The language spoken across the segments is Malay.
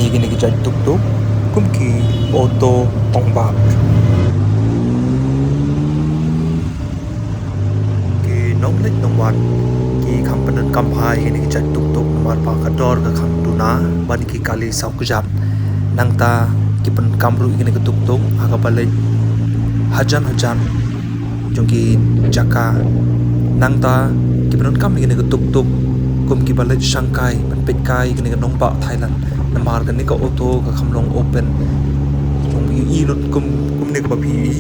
gini kita tuk tuk kum ki auto ong bak ki nong lit nong wan ki kampanun kampai gini kita tuk tuk nomor pa kador ka kham duna ban ki kali sau kujap nang ta ki pen kamru gini ke tuk tuk aga balik hajan jongki jaka nang ta ki penun kam gini ke tuk tuk kum ki balik Shanghai man pet kai gini ke nongba Thailand namar kan ni ka auto ka khamlong open jong yu ilut kum ni ka bapi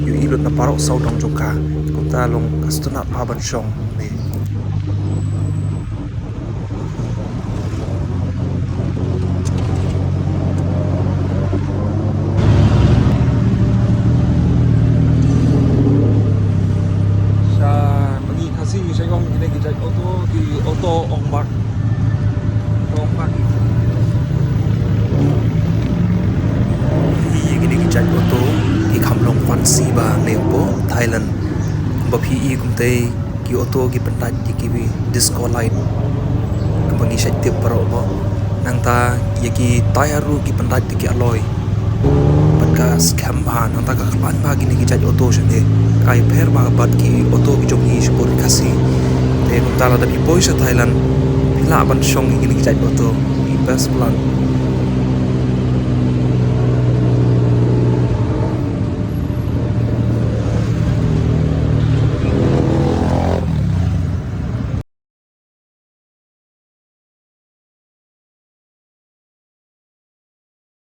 yu ilut na parok sau dong jongka kum ta long kastuna pa ban shong ni saya ngomong gini kita auto ombak gini kita auto di kamlong fancy ba lepo Thailand ba PE kumte ki auto ki pentaj ki disco light kumbangi syatip paro ba nang ta ki tayaru ki pentaj ki alloy ka scam ba nang ta ka klan ba gini kita auto shane kai pher ba bat ki auto ki jongi sport kasi te kum ta la da pi poisa Thailand pila ban shong gini kita auto i best plan